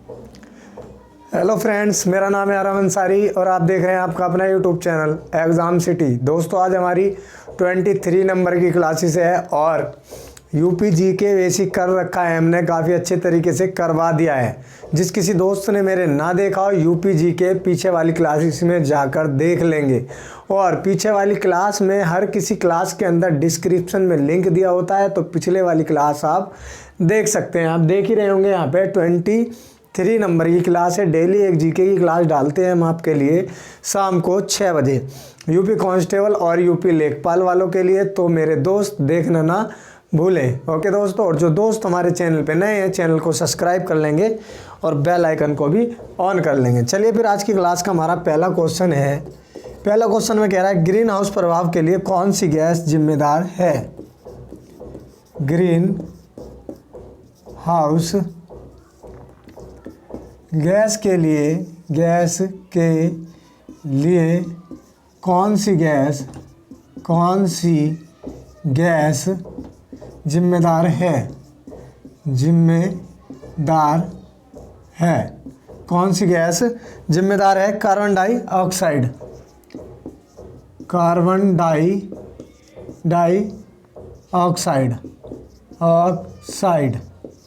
Hello friends, मेरा नाम है आरम अंसारी और आप देख रहे हैं आपका अपना यूट्यूब चैनल एग्ज़ाम सिटी। दोस्तों, आज हमारी 23 नंबर की क्लासेस है और यूपी जीके बेसिक कर रखा है, हमने काफ़ी अच्छे तरीके से करवा दिया है। जिस किसी दोस्त ने मेरे ना देखा हो, यूपी जीके पीछे वाली क्लासेस में जाकर देख लेंगे। और पीछे वाली क्लास में हर किसी क्लास के अंदर डिस्क्रिप्शन में लिंक दिया होता है, तो पिछले वाली क्लास आप देख सकते हैं। आप देख ही रहे होंगे यहाँ पे 23 नंबर की क्लास है। डेली एक जीके की क्लास डालते हैं हम आपके लिए शाम को 6 बजे, यूपी कांस्टेबल और यूपी लेखपाल वालों के लिए। तो मेरे दोस्त देखना ना भूलें। ओके दोस्तों, और जो दोस्त हमारे चैनल पे नए हैं, चैनल को सब्सक्राइब कर लेंगे और बेल आइकन को भी ऑन कर लेंगे। चलिए फिर आज की क्लास का हमारा पहला क्वेश्चन है। पहला क्वेश्चन में कह रहा है, ग्रीन हाउस प्रभाव के लिए कौन सी गैस जिम्मेदार है? ग्रीन हाउस गैस के लिए कौन सी गैस जिम्मेदार है? कौन सी गैस जिम्मेदार है? Carbon dioxide.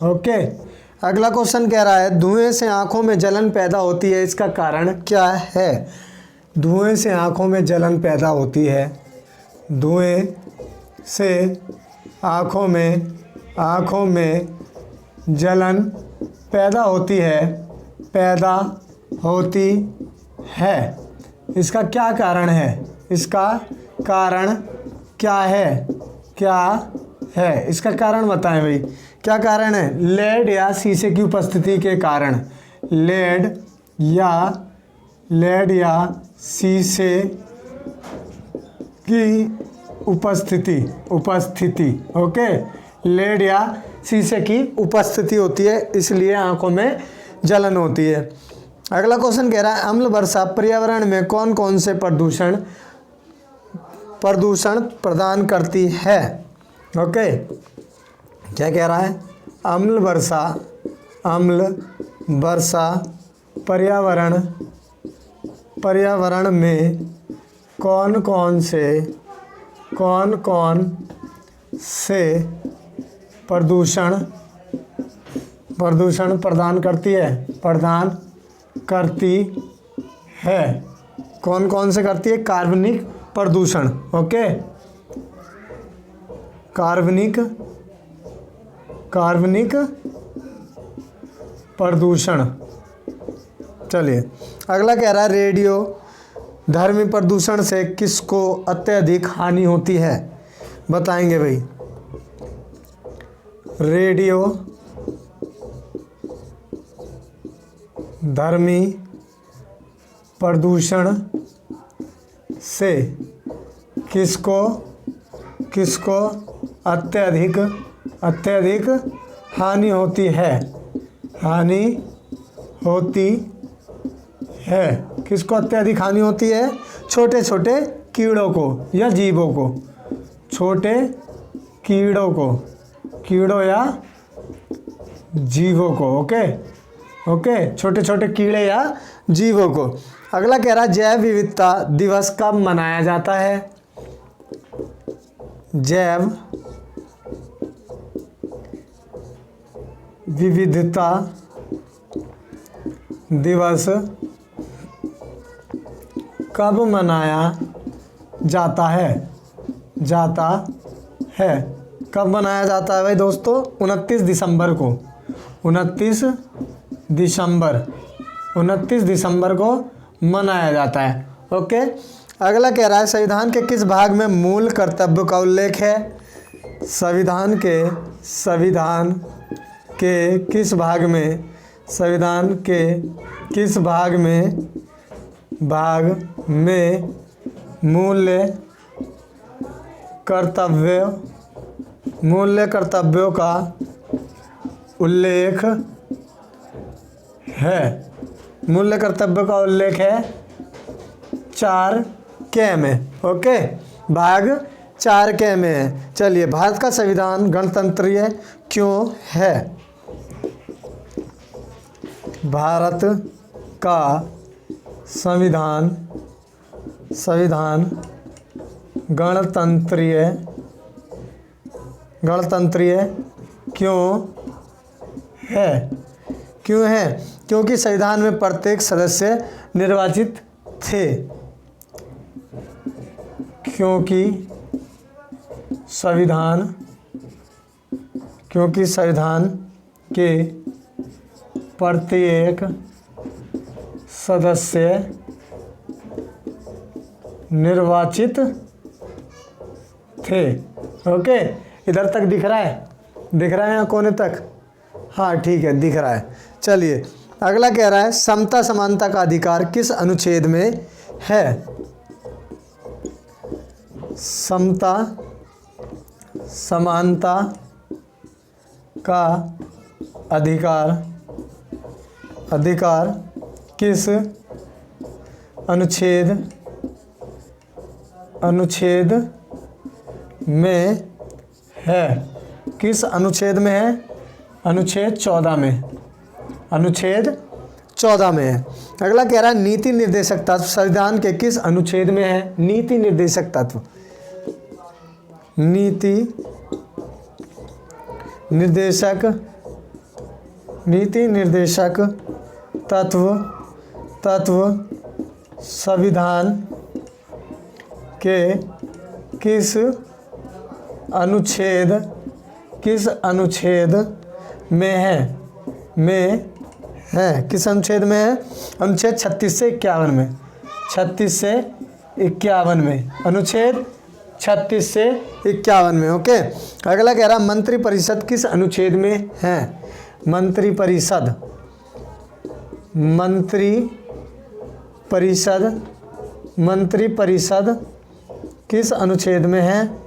ओके। अगला क्वेश्चन कह रहा है, धुएं से आंखों में जलन पैदा होती है, इसका कारण क्या है? धुएं से आंखों में जलन पैदा होती है। धुएं से आंखों में जलन पैदा होती है। इसका क्या कारण है? इसका कारण क्या है? इसका कारण बताएं भाई, क्या कारण है? लेड या शीशे की उपस्थिति के कारण। लेड या शीशे की उपस्थिति। ओके, लेड या शीशे की उपस्थिति होती है, इसलिए आंखों में जलन होती है। अगला क्वेश्चन कह रहा है, अम्ल वर्षा पर्यावरण में कौन कौन से प्रदूषण प्रदान करती है? ओके, क्या कह रहा है? अम्ल वर्षा पर्यावरण में कौन कौन से प्रदूषण प्रदान करती है? कौन कौन से करती है? कार्बनिक प्रदूषण। ओके, कार्बनिक प्रदूषण। चलिए, अगला कह रहा है, रेडियो धर्मी प्रदूषण से किसको अत्यधिक हानि होती है? बताएंगे भाई। रेडियो धर्मी प्रदूषण से किसको अत्यधिक हानि होती है? किसको अत्यधिक हानि होती है? छोटे छोटे कीड़ों को या जीवों को। छोटे कीड़ों या जीवों को। ओके, छोटे छोटे कीड़े या जीवों को। अगला कह रहा है, जैव विविधता दिवस कब मनाया जाता है? जैव विविधता दिवस कब मनाया जाता है? कब मनाया जाता है भाई दोस्तों? 29 दिसंबर को। 29 दिसंबर को मनाया जाता है। ओके, अगला कह रहा है, संविधान के किस भाग में मूल कर्तव्य का उल्लेख है? संविधान के किस भाग में मूल कर्तव्यों का उल्लेख है? मूल्य कर्तव्य का उल्लेख है 4 के में। ओके, भाग 4 के में है। चलिए, भारत का संविधान गणतंत्रीय क्यों है? भारत का संविधान गणतंत्रीय क्यों है? क्योंकि संविधान में प्रत्येक सदस्य निर्वाचित थे। क्योंकि संविधान के प्रत्येक सदस्य निर्वाचित थे। ओके, इधर तक दिख रहा है यहाँ कोने तक? हाँ ठीक है, दिख रहा है। चलिए अगला कह रहा है समता समानता का अधिकार किस अनुच्छेद में है? समता समानता का अधिकार किस अनुच्छेद में है? किस अनुच्छेद में है? अनुच्छेद 14 में। अनुच्छेद 14 में है। अगला कह रहा है नीति निर्देशक तत्व संविधान के किस अनुच्छेद में है? नीति निर्देशक तत्व, नीति निर्देशक तत्व संविधान के किस अनुच्छेद में है? किस अनुच्छेद में है? अनुच्छेद 36 से 51 में। 36 से 51 में, अनुच्छेद 36 से 51 में। ओके, अगला कह रहा मंत्रिपरिषद किस अनुच्छेद में है? मंत्रिपरिषद किस अनुच्छेद में है?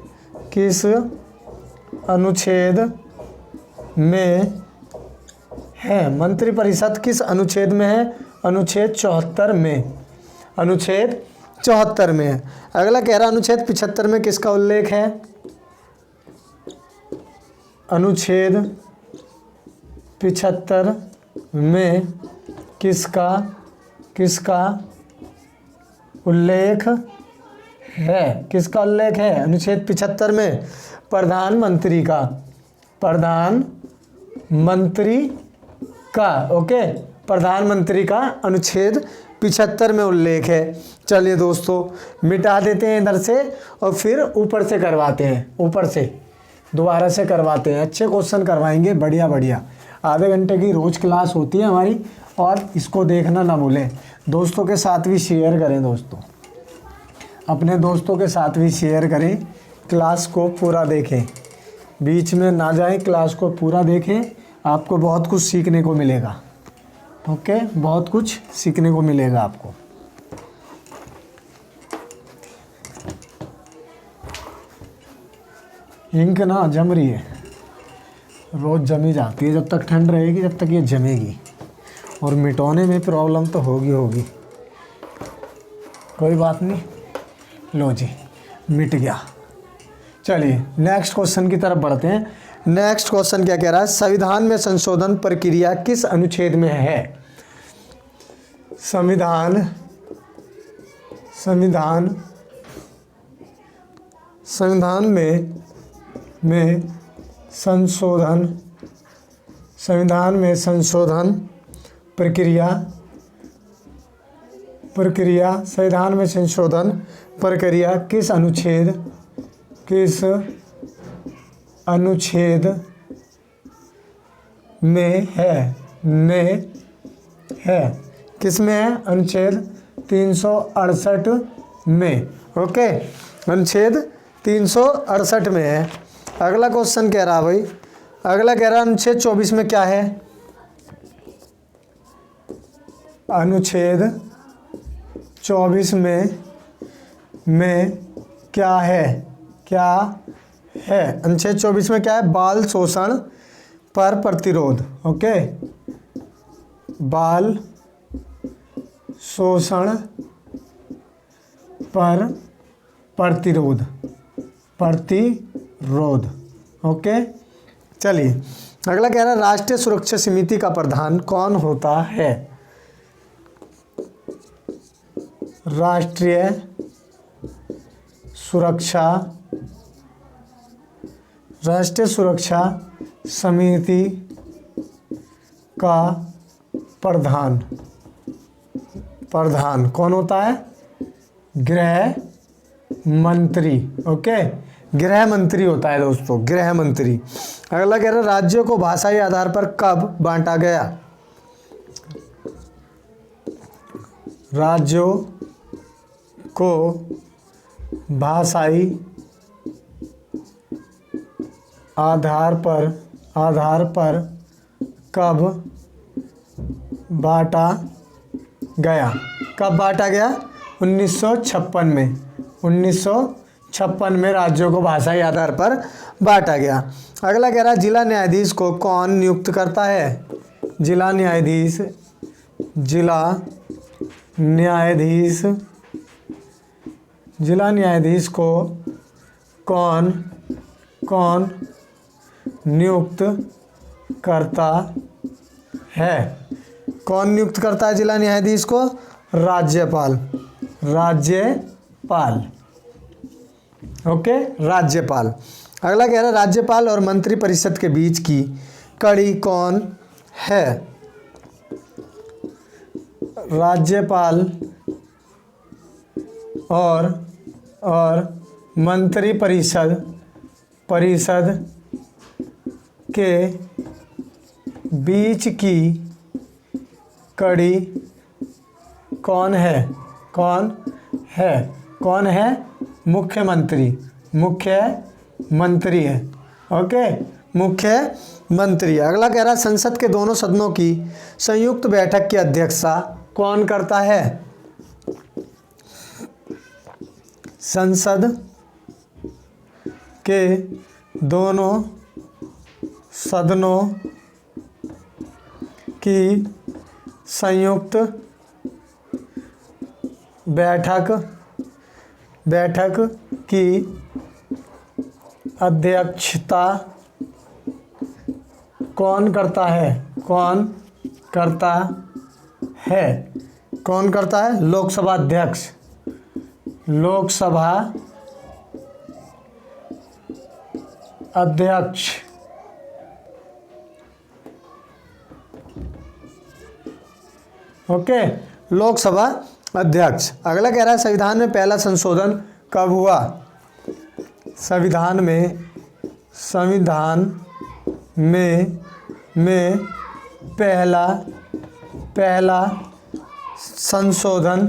किस अनुच्छेद में है? मंत्रिपरिषद किस अनुच्छेद में है? अनुच्छेद 74 में। अनुच्छेद 74 में है। अगला कह रहा अनुच्छेद 75 में किसका उल्लेख है? अनुच्छेद 75 में किसका उल्लेख है? किसका उल्लेख है? अनुच्छेद 75 में प्रधानमंत्री का ओके, प्रधानमंत्री का अनुच्छेद 75 में उल्लेख है। चलिए दोस्तों मिटा देते हैं इधर से और फिर ऊपर से करवाते हैं, ऊपर से दोबारा से करवाते हैं। अच्छे क्वेश्चन करवाएंगे, बढ़िया। आधे घंटे की रोज़ क्लास होती है हमारी, और इसको देखना ना भूलें। दोस्तों के साथ भी शेयर करें, दोस्तों अपने दोस्तों के साथ भी शेयर करें। क्लास को पूरा देखें, बीच में ना जाएं, क्लास को पूरा देखें। आपको बहुत कुछ सीखने को मिलेगा। ओके, बहुत कुछ सीखने को मिलेगा आपको। इंक ना जम रही है, रोज़ जमी जाती है। जब तक ठंड रहेगी जब तक ये जमेगी, और मिटाने में प्रॉब्लम तो होगी। कोई बात नहीं, लो जी मिट गया। चलिए नेक्स्ट क्वेश्चन की तरफ बढ़ते हैं। नेक्स्ट क्वेश्चन क्या कह रहा है? संविधान में संशोधन प्रक्रिया किस अनुच्छेद में है? संविधान में संशोधन प्रक्रिया किस अनुच्छेद में है? किस में है? अनुच्छेद 368 में। ओके, अनुच्छेद 368 में है। अगला क्वेश्चन कह रहा भाई, अगला कह रहा अनुच्छेद 24 में क्या है? अनुच्छेद 24 में क्या है? अनुच्छेद 24 में क्या है? बाल शोषण पर प्रतिरोध। ओके, बाल शोषण पर प्रतिरोध। ओके, चलिए अगला कह रहा है राष्ट्रीय सुरक्षा समिति का प्रधान कौन होता है? राष्ट्रीय सुरक्षा समिति का प्रधान कौन होता है? गृह मंत्री। ओके, गृह मंत्री होता है दोस्तों, गृह मंत्री। अगला कह रहा है राज्यों को भाषाई आधार पर कब बांटा गया? राज्यों को भाषाई आधार पर कब बांटा गया? कब बांटा गया? 1956 में। 1956 में राज्यों को भाषाई आधार पर बांटा गया। अगला कह रहा है जिला न्यायाधीश को कौन नियुक्त करता है? जिला न्यायाधीश को कौन नियुक्त करता है? कौन नियुक्त करता है जिला न्यायाधीश को? राज्यपाल। ओके, राज्यपाल। अगला कह रहा है राज्यपाल और मंत्री परिषद के बीच की कड़ी कौन है? राज्यपाल और मंत्री परिषद के बीच की कड़ी कौन है? कौन है? मुख्यमंत्री है। ओके, मुख्यमंत्री। अगला कह रहा है संसद के दोनों सदनों की संयुक्त बैठक की अध्यक्षता कौन करता है? संसद के दोनों सदनों की संयुक्त बैठक की अध्यक्षता कौन करता है? लोकसभा अध्यक्ष। ओके, लोकसभा अध्यक्ष। अगला कह रहा है संविधान में पहला संशोधन कब हुआ? संविधान में पहला संशोधन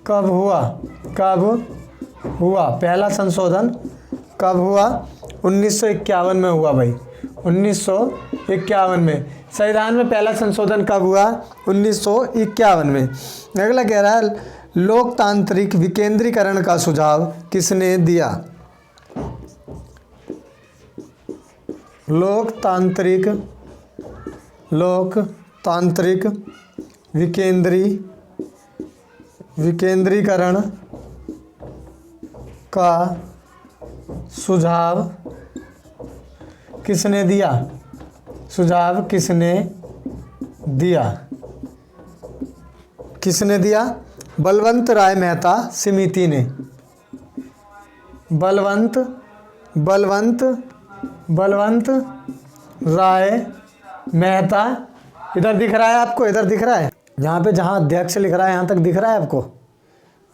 कब हुआ? पहला संशोधन कब हुआ? 1951 में हुआ भाई, 1951 में। संविधान में पहला संशोधन कब हुआ? 1951 में। अगला कह रहा है लोकतांत्रिक विकेंद्रीकरण का सुझाव किसने दिया? लोकतांत्रिक विकेंद्रीकरण का सुझाव किसने दिया? बलवंत राय मेहता समिति ने। बलवंत राय मेहता, इधर दिख रहा है आपको? इधर दिख रहा है, जहाँ अध्यक्ष लिख रहा है यहाँ तक दिख रहा है आपको?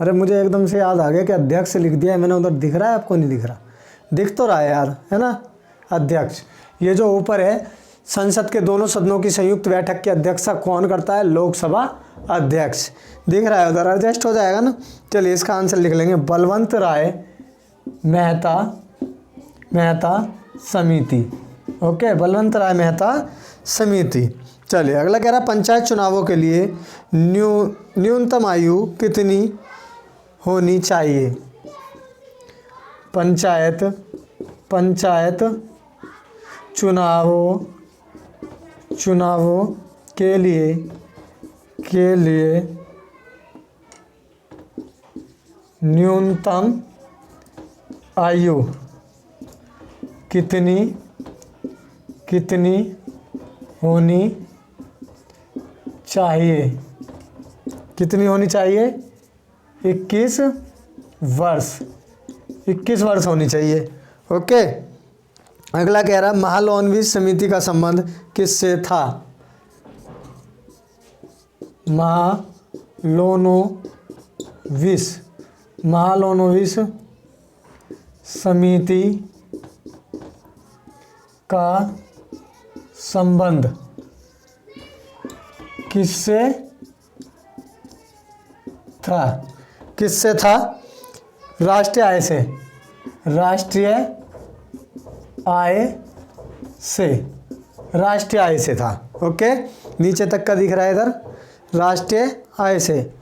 अरे मुझे एकदम से याद आ गया कि अध्यक्ष लिख दिया है मैंने, उधर दिख रहा है आपको? नहीं दिख रहा? दिख तो रहा है यार, है ना? अध्यक्ष। ये जो ऊपर है संसद के दोनों सदनों की संयुक्त बैठक की अध्यक्षता कौन करता है? लोकसभा अध्यक्ष। दिख रहा है उधर? एडजस्ट हो जाएगा ना? चलिए इसका आंसर लिख लेंगे, बलवंत राय मेहता समिति। ओके, बलवंत राय मेहता समिति। चलिए अगला कह रहा है पंचायत चुनावों के लिए न्यूनतम आयु कितनी होनी चाहिए? पंचायत चुनावों के लिए न्यूनतम आयु कितनी कितनी होनी चाहिए? कितनी होनी चाहिए? 21 वर्ष। 21 वर्ष होनी चाहिए। ओके। अगला कह रहा है महालोनविस समिति का संबंध किससे था? महालोनोविस समिति का संबंध किससे था? किससे था? राष्ट्रीय आय से। राष्ट्रीय आय से। राष्ट्रीय आय से था। ओके, नीचे तक का दिख रहा है इधर, राष्ट्रीय आय से।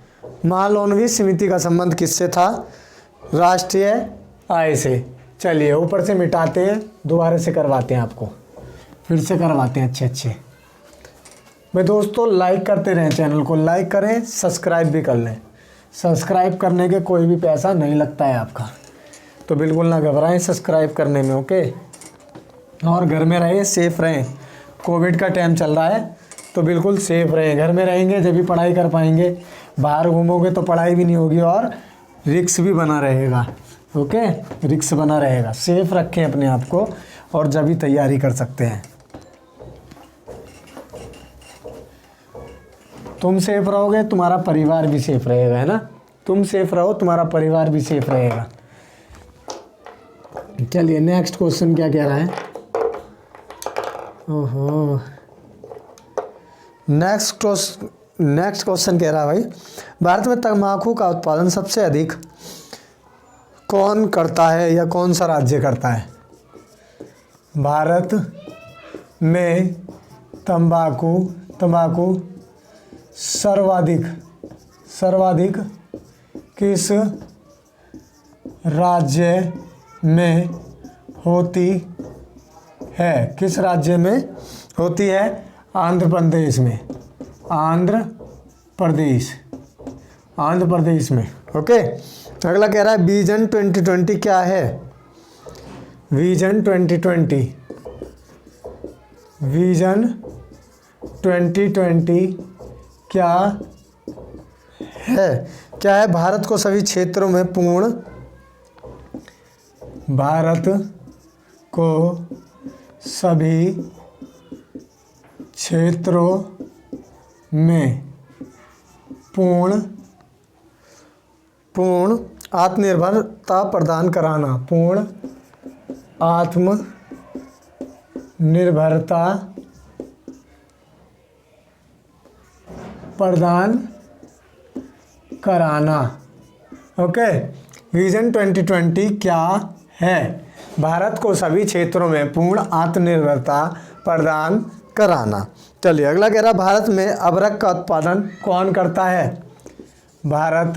महालोनविस समिति का संबंध किससे था? राष्ट्रीय आय से। चलिए ऊपर से मिटाते हैं, दोबारा से करवाते हैं, आपको फिर से करवाते हैं अच्छे। भाई दोस्तों लाइक करते रहें, चैनल को लाइक करें, सब्सक्राइब भी कर लें। सब्सक्राइब करने के कोई भी पैसा नहीं लगता है आपका, तो बिल्कुल ना घबराएं सब्सक्राइब करने में। ओके, और घर में रहें, सेफ रहें। कोविड का टाइम चल रहा है तो बिल्कुल सेफ रहें। घर में रहेंगे जब भी पढ़ाई कर पाएंगे, बाहर घूमोगे तो पढ़ाई भी नहीं होगी और रिस्क भी बना रहेगा। ओके, रिस्क बना रहेगा। सेफ रखें अपने आप को और जब भी तैयारी कर सकते हैं। तुम सेफ रहोगे, तुम्हारा परिवार भी सेफ रहेगा, है ना। तुम सेफ रहो, तुम्हारा परिवार भी सेफ रहेगा। चलिए नेक्स्ट क्वेश्चन क्या कह रहा है? ओहो, नेक्स्ट क्वेश्चन कह रहा है भाई, भारत में तंबाकू का उत्पादन सबसे अधिक कौन करता है या कौन सा राज्य करता है? भारत में तंबाकू सर्वाधिक किस राज्य में होती है? किस राज्य में होती है? आंध्र प्रदेश में। आंध्र प्रदेश में। ओके, अगला कह रहा है विजन 2020 क्या है? विजन 2020 क्या है? क्या है? भारत को सभी क्षेत्रों में पूर्ण आत्मनिर्भरता प्रदान कराना। पूर्ण आत्मनिर्भरता प्रदान कराना। ओके, विजन 2020 क्या है? भारत को सभी क्षेत्रों में पूर्ण आत्मनिर्भरता प्रदान कराना। चलिए अगला कह रहा, भारत में अबरख का उत्पादन कौन करता है? भारत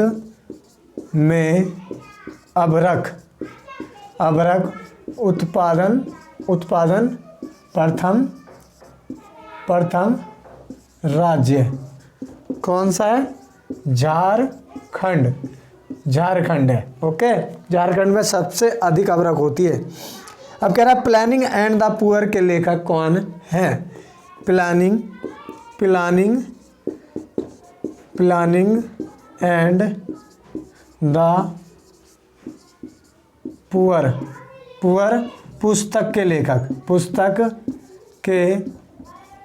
में अबरख उत्पादन प्रथम राज्य कौन सा है? झारखंड है। ओके, झारखंड में सबसे अधिक अबरख होती है। अब कह रहा है प्लानिंग एंड द पुअर के लेखक कौन है? प्लानिंग एंड द पुअर पुस्तक के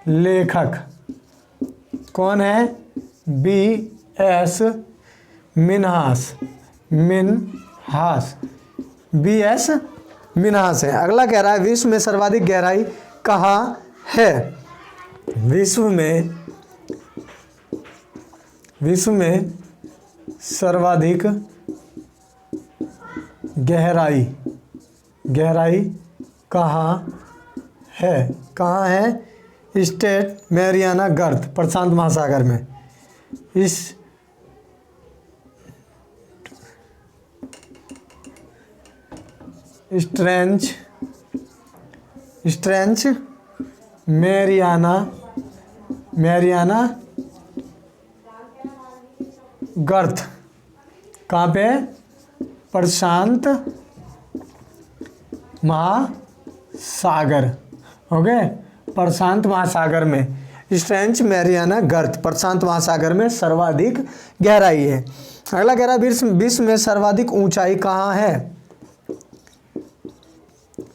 लेखक कौन है? B.S. मिन्हास है। अगला कह रहा है विश्व में सर्वाधिक गहराई कहाँ है? विश्व में सर्वाधिक गहराई कहाँ है? स्टेट मैरियाना गर्त, प्रशांत महासागर में। इस स्ट्रेंच मैरियाना गर्त कहाँ पे? प्रशांत सागर, ओके, प्रशांत महासागर में। स्ट्रेंच मैरियाना गर्त प्रशांत महासागर में सर्वाधिक गहराई है। अगला कह रहा है विश्व में सर्वाधिक ऊंचाई कहाँ है?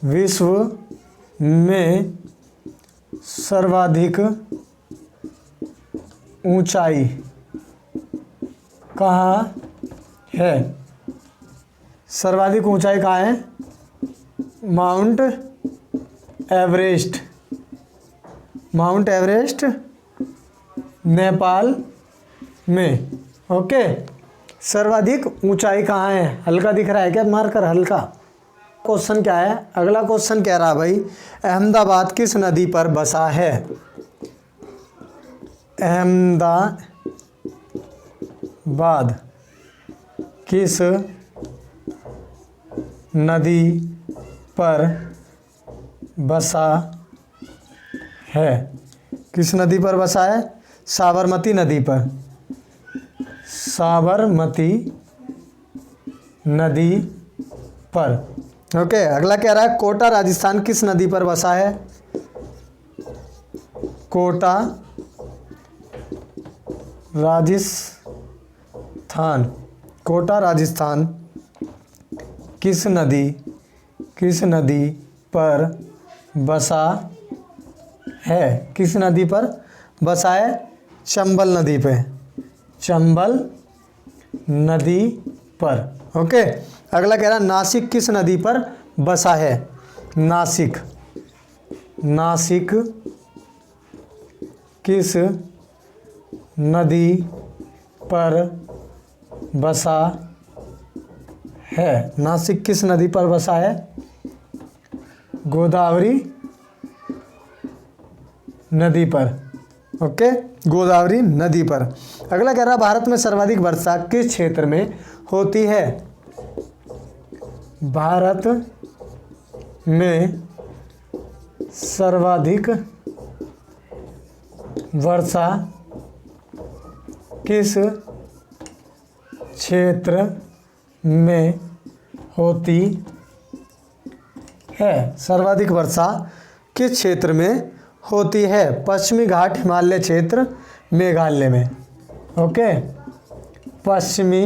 विश्व में सर्वाधिक ऊंचाई कहाँ है? सर्वाधिक ऊंचाई कहाँ है? Mount Everest, mount Everest Nepal में, ओके। सर्वाधिक ऊंचाई कहाँ है? हल्का दिख रहा है क्या मार्कर? हल्का। क्वेश्चन क्या है? अगला क्वेश्चन कह रहा भाई अहमदाबाद किस नदी पर बसा है? अहमदाबाद किस नदी पर बसा है? किस नदी पर बसा है? साबरमती नदी पर, साबरमती नदी पर, ओके। अगला कह रहा है कोटा राजस्थान किस नदी पर बसा है? कोटा राजस्थान, कोटा राजस्थान किस नदी पर बसा है? किस नदी पर बसा है? चंबल नदी पे, चंबल नदी पर, ओके। अगला कह रहा है नासिक किस नदी पर बसा है? नासिक, नासिक किस नदी पर बसा है? नासिक किस नदी पर बसा है? गोदावरी नदी पर, ओके, गोदावरी नदी पर। अगला कह रहा है भारत में सर्वाधिक वर्षा किस क्षेत्र में होती है? भारत में सर्वाधिक वर्षा किस क्षेत्र में होती है? सर्वाधिक वर्षा किस क्षेत्र में होती है? पश्चिमी घाट हिमालय क्षेत्र मेघालय में, ओके। पश्चिमी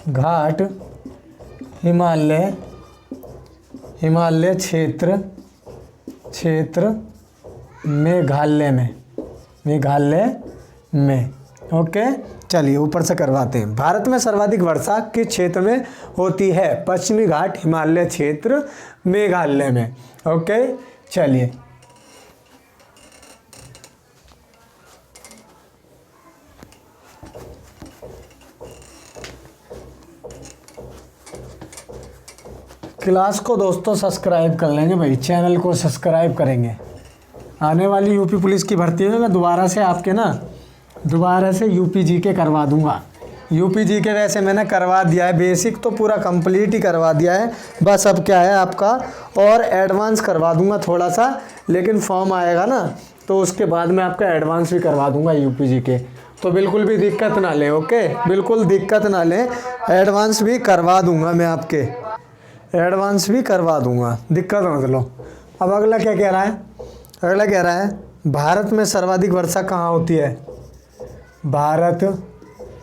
घाट हिमालय क्षेत्र मेघालय में, ओके। चलिए ऊपर से करवाते हैं। भारत में सर्वाधिक वर्षा किस क्षेत्र में होती है? पश्चिमी घाट हिमालय क्षेत्र मेघालय में, ओके। चलिए क्लास को दोस्तों सब्सक्राइब कर लेंगे भाई, चैनल को सब्सक्राइब करेंगे। आने वाली यूपी पुलिस की भर्ती में मैं दोबारा से यूपी जीके करवा दूंगा। यूपी जीके वैसे मैंने करवा दिया है, बेसिक तो पूरा कंप्लीट ही करवा दिया है, बस अब क्या है आपका और एडवांस करवा दूंगा थोड़ा सा, लेकिन फॉर्म आएगा ना तो उसके बाद मैं आपका एडवांस भी करवा दूंगा यूपी जीके, तो बिल्कुल भी दिक्कत ना ले, ओके, बिल्कुल दिक्कत ना ले, एडवांस भी करवा दूंगा मैं आपके, एडवांस भी करवा दूंगा, दिक्कत मत लो। अब अगला क्या कह रहा है? अगला कह रहा है भारत में सर्वाधिक वर्षा कहाँ होती है? भारत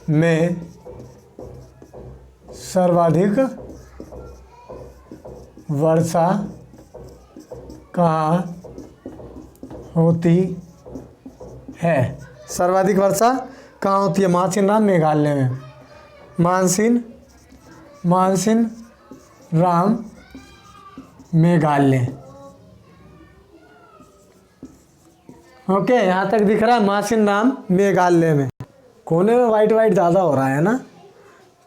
में सर्वाधिक वर्षा कहाँ होती है? सर्वाधिक वर्षा कहाँ होती है? मानसिन राम मेघालय में, मानसिन राम मेघालय, ओके। यहाँ तक दिख रहा है मानसिन राम मेघालय में। कोने में वाइट ज़्यादा हो रहा है ना,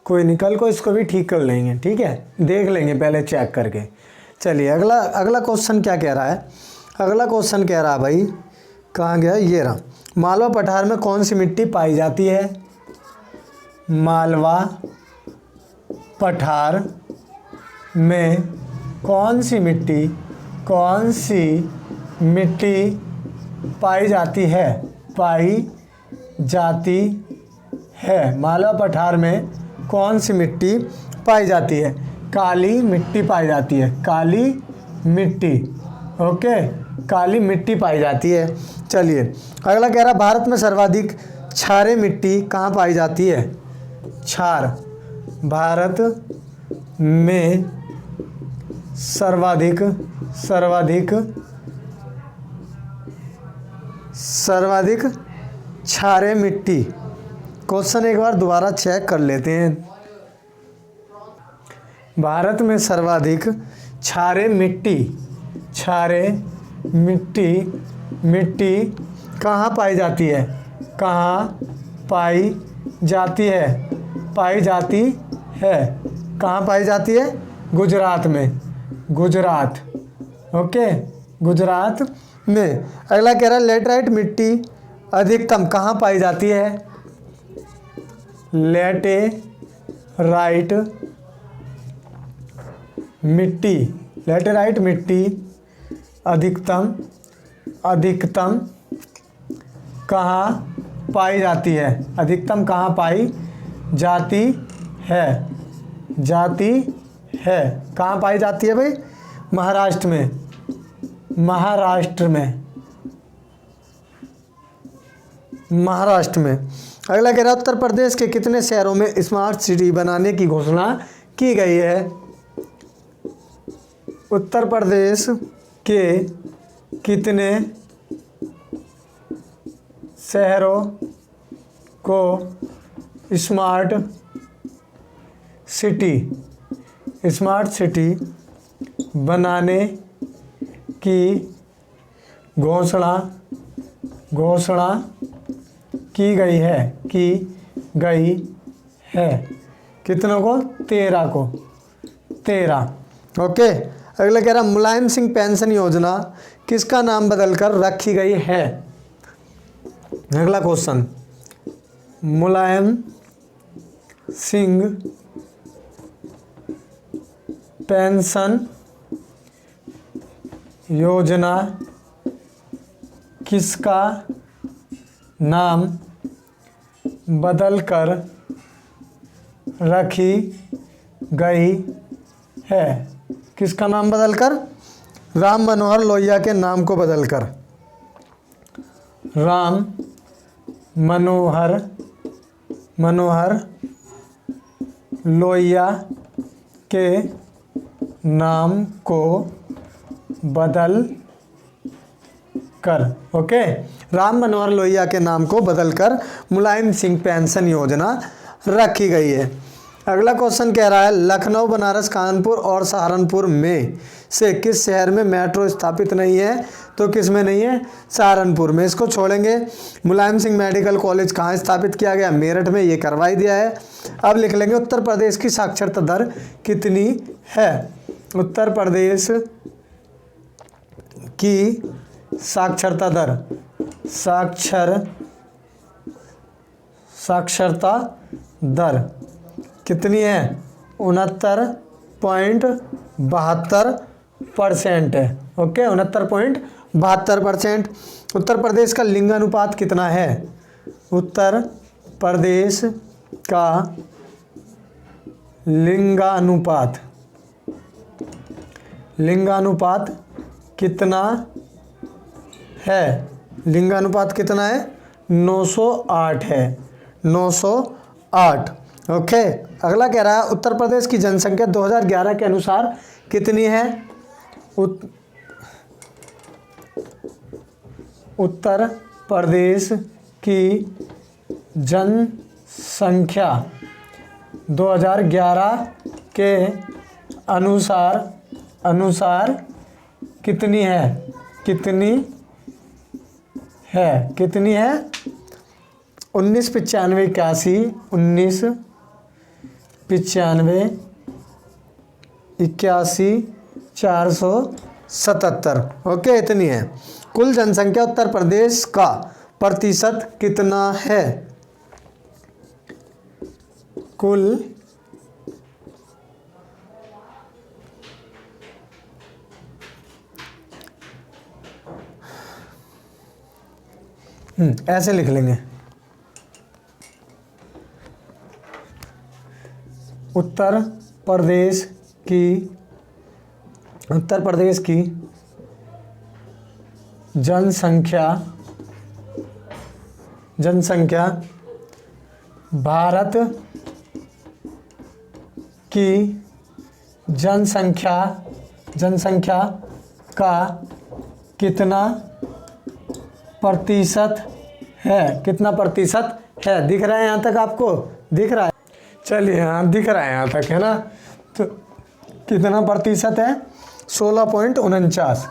कोई नहीं, कल को इसको भी ठीक कर लेंगे, ठीक है, देख लेंगे पहले चेक करके। चलिए अगला क्वेश्चन क्या कह रहा है? अगला क्वेश्चन कह रहा है भाई, कहाँ गया? ये रहा, मालवा पठार में कौन सी मिट्टी पाई जाती है? मालवा पठार में कौन सी मिट्टी पाई जाती है? मालवा पठार में कौन सी मिट्टी पाई जाती है? काली मिट्टी पाई जाती है, काली मिट्टी। ओके, काली मिट्टी पाई जाती है। चलिए अगला कह रहा भारत में सर्वाधिक क्षारीय मिट्टी कहाँ पाई जाती है? क्षार, भारत में सर्वाधिक क्षारीय मिट्टी। क्वेश्चन एक बार दोबारा चेक कर लेते हैं। भारत में सर्वाधिक क्षारीय मिट्टी कहाँ पाई जाती है? कहाँ पाई जाती है? गुजरात में, गुजरात। ओके, गुजरात में। अगला कह रहा है लेटराइट मिट्टी अधिकतम कहाँ पाई जाती है? लेटेराइट मिट्टी अधिकतम कहाँ पाई जाती है? अधिकतम कहाँ पाई जाती है? कहाँ पाई जाती है भाई? महाराष्ट्र में। अगला कह रहा है उत्तर प्रदेश के कितने शहरों में स्मार्ट सिटी बनाने की घोषणा की गई है? उत्तर प्रदेश के कितने शहरों को स्मार्ट सिटी बनाने की घोषणा की गई है? कितनों को? 13 को। 13। ओके, अगला कह रहा मुलायम सिंह पेंशन योजना किसका नाम बदलकर रखी गई है? अगला क्वेश्चन, मुलायम सिंह पेंशन योजना किसका नाम बदलकर रखी गई है? किसका नाम बदलकर? राम मनोहर लोहिया के नाम को बदलकर। राम मनोहर लोहिया के नाम को बदल कर। ओके, राम मनोहर लोहिया के नाम को बदलकर मुलायम सिंह पेंशन योजना रखी गई है। अगला क्वेश्चन कह रहा है लखनऊ, बनारस, कानपुर और सहारनपुर में से किस शहर में मेट्रो स्थापित नहीं है? तो किस में नहीं है? सहारनपुर में। इसको छोड़ेंगे। मुलायम सिंह मेडिकल कॉलेज कहाँ स्थापित किया गया? मेरठ में। ये करवा ही दिया है। अब लिख लेंगे उत्तर प्रदेश की साक्षरता दर कितनी है? उत्तर प्रदेश की साक्षरता दर कितनी है? 69.72% है। ओके, 69.72%। उत्तर प्रदेश का लिंगानुपात कितना है? उत्तर प्रदेश का लिंगानुपात कितना है? लिंगानुपात कितना है? 908 है। 908। ओके, अगला कह रहा है उत्तर प्रदेश की जनसंख्या 2011 के अनुसार कितनी है? उत्तर प्रदेश की जनसंख्या 2011 के अनुसार कितनी है? 1995-81 ओके, इतनी है। कुल जनसंख्या उत्तर प्रदेश का प्रतिशत कितना है? कुल ऐसे लिख लेंगे। उत्तर प्रदेश की उत्तर प्रदेश की जनसंख्या भारत की जनसंख्या का कितना प्रतिशत है? कितना प्रतिशत है? दिख रहा है यहाँ तक आपको? दिख रहा है? चलिए हाँ दिख रहा है यहाँ तक, है ना। तो कितना प्रतिशत है? 16.49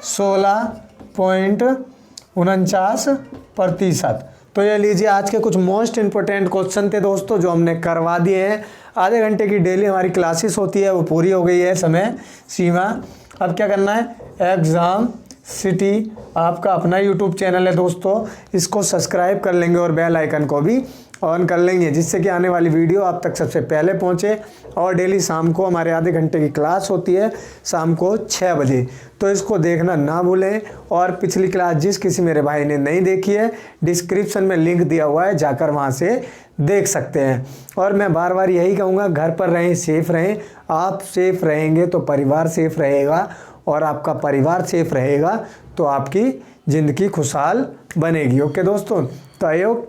16.49%। तो ये लीजिए आज के कुछ मोस्ट इंपॉर्टेंट क्वेश्चन थे दोस्तों जो हमने करवा दिए हैं। आधे घंटे की डेली हमारी क्लासेस होती है, वो पूरी हो गई है समय सीमा। अब क्या करना है? एग्ज़ाम सिटी आपका अपना यूट्यूब चैनल है दोस्तों, इसको सब्सक्राइब कर लेंगे और बेल आइकन को भी ऑन कर लेंगे, जिससे कि आने वाली वीडियो आप तक सबसे पहले पहुंचे। और डेली शाम को हमारे आधे घंटे की क्लास होती है, शाम को 6 बजे, तो इसको देखना ना भूलें। और पिछली क्लास जिस किसी मेरे भाई ने नहीं देखी है, डिस्क्रिप्शन में लिंक दिया हुआ है, जाकर वहां से देख सकते हैं। और मैं बार बार यही कहूँगा, घर पर रहें, सेफ रहें। आप सेफ रहेंगे तो परिवार सेफ रहेगा, और आपका परिवार सेफ रहेगा तो आपकी ज़िंदगी खुशहाल बनेगी। ओके दोस्तों, तो आई होप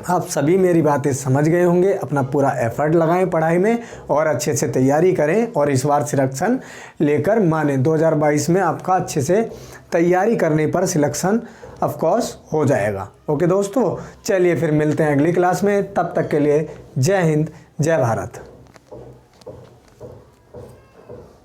आप सभी मेरी बातें समझ गए होंगे। अपना पूरा एफर्ट लगाएं पढ़ाई में और अच्छे से तैयारी करें, और इस बार सिलेक्शन लेकर माने 2022 में आपका अच्छे से तैयारी करने पर सिलेक्शन ऑफ कोर्स हो जाएगा। ओके दोस्तों, चलिए फिर मिलते हैं अगली क्लास में। तब तक के लिए जय हिंद, जय भारत।